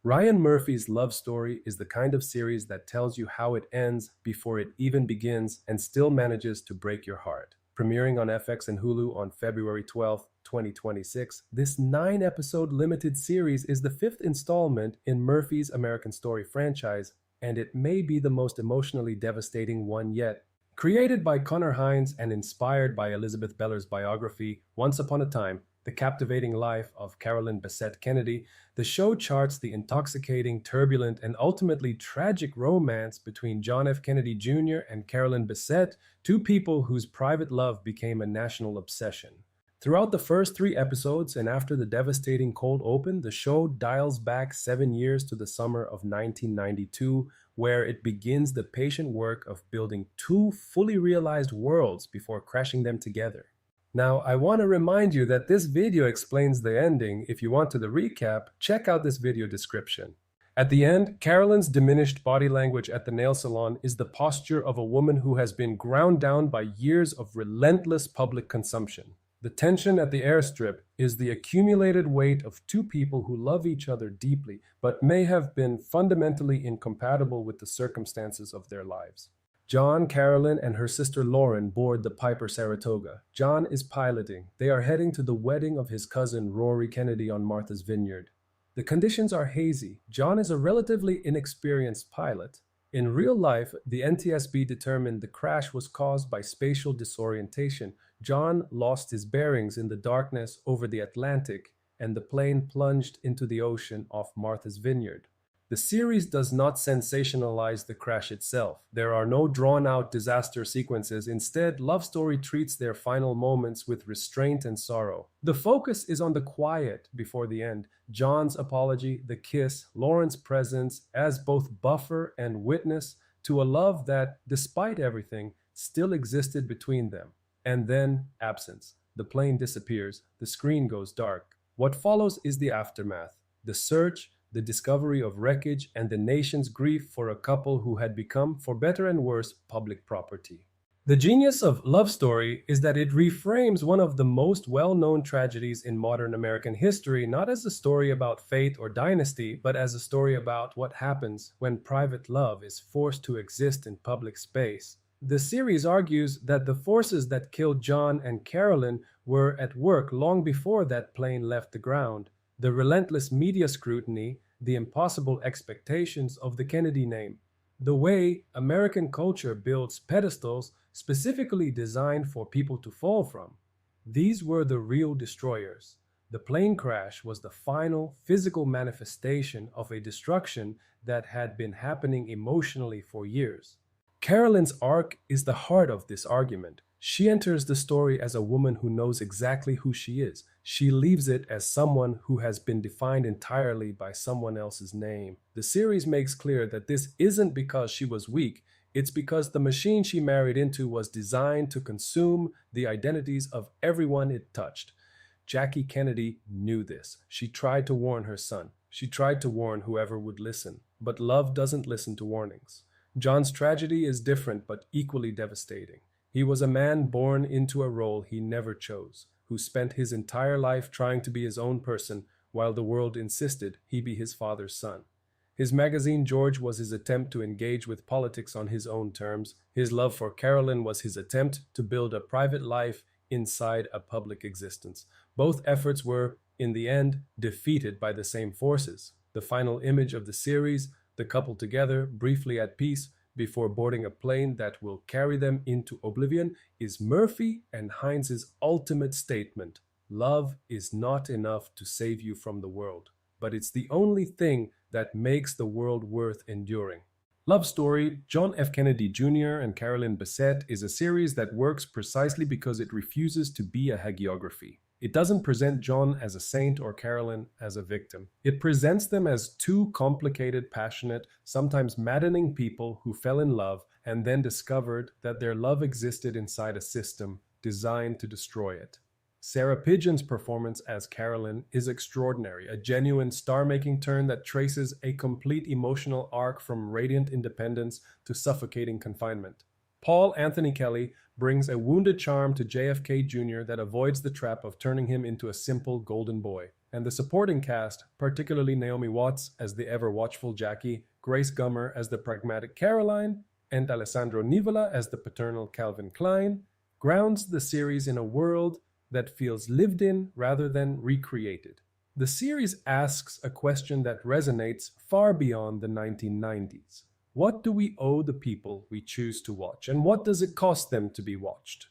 Ryan Murphy's love story is the kind of series that tells you how it ends before it even begins and still manages to break your heart. Premiering on FX and Hulu on February 12th, 2026, this 9-episode limited series is the fifth installment in Murphy's American Story franchise, and it may be the most emotionally devastating one yet. Created by Connor Hines and inspired by Elizabeth Beller's biography, Once Upon a Time, The Captivating Life of Carolyn Bessette-Kennedy, the show charts the intoxicating, turbulent, and ultimately tragic romance between John F. Kennedy Jr. and Carolyn Bessette, two people whose private love became a national obsession. Throughout the first 3 episodes and after the devastating cold open, the show dials back 7 years to the summer of 1992, where it begins the patient work of building two fully realized worlds before crashing them together. Now, I want to remind you that this video explains the ending. If you want to the recap, check out this video description. At the end, Carolyn's diminished body language at the nail salon is the posture of a woman who has been ground down by years of relentless public consumption. The tension at the airstrip is the accumulated weight of two people who love each other deeply, but may have been fundamentally incompatible with the circumstances of their lives. John, Carolyn, and her sister Lauren board the Piper Saratoga. John is piloting. They are heading to the wedding of his cousin Rory Kennedy on Martha's Vineyard. The conditions are hazy. John is a relatively inexperienced pilot. In real life, the NTSB determined the crash was caused by spatial disorientation. John lost his bearings in the darkness over the Atlantic, and the plane plunged into the ocean off Martha's Vineyard. The series does not sensationalize the crash itself. There are no drawn-out disaster sequences. Instead, Love Story treats their final moments with restraint and sorrow. The focus is on the quiet before the end. John's apology, the kiss, Lauren's presence as both buffer and witness to a love that, despite everything, still existed between them. And then, absence. The plane disappears. The screen goes dark. What follows is the aftermath. The search, the discovery of wreckage, and the nation's grief for a couple who had become, for better and worse, public property. The genius of Love Story is that it reframes one of the most well-known tragedies in modern American history not as a story about fate or dynasty, but as a story about what happens when private love is forced to exist in public space. The series argues that the forces that killed John and Carolyn were at work long before that plane left the ground. The relentless media scrutiny, the impossible expectations of the Kennedy name, the way American culture builds pedestals specifically designed for people to fall from. These were the real destroyers. The plane crash was the final physical manifestation of a destruction that had been happening emotionally for years. Carolyn's arc is the heart of this argument. She enters the story as a woman who knows exactly who she is. She leaves it as someone who has been defined entirely by someone else's name. The series makes clear that this isn't because she was weak. It's because the machine she married into was designed to consume the identities of everyone it touched. Jackie Kennedy knew this. She tried to warn her son. She tried to warn whoever would listen. But love doesn't listen to warnings. John's tragedy is different but equally devastating. He was a man born into a role he never chose, who spent his entire life trying to be his own person while the world insisted he be his father's son. His magazine George was his attempt to engage with politics on his own terms. His love for Carolyn was his attempt to build a private life inside a public existence. Both efforts were, in the end, defeated by the same forces. The final image of the series, the couple together, briefly at peace, before boarding a plane that will carry them into oblivion, is Murphy and Hines's ultimate statement. Love is not enough to save you from the world, but it's the only thing that makes the world worth enduring. Love Story, John F. Kennedy Jr. and Carolyn Bessette is a series that works precisely because it refuses to be a hagiography. It doesn't present John as a saint or Carolyn as a victim. It presents them as two complicated, passionate, sometimes maddening people who fell in love and then discovered that their love existed inside a system designed to destroy it. Sarah Pidgeon's performance as Carolyn is extraordinary, a genuine star-making turn that traces a complete emotional arc from radiant independence to suffocating confinement. Paul Anthony Kelly brings a wounded charm to JFK Jr. that avoids the trap of turning him into a simple golden boy. And the supporting cast, particularly Naomi Watts as the ever-watchful Jackie, Grace Gummer as the pragmatic Caroline, and Alessandro Nivola as the paternal Calvin Klein, grounds the series in a world that feels lived in rather than recreated. The series asks a question that resonates far beyond the 1990s. What do we owe the people we choose to watch, and what does it cost them to be watched?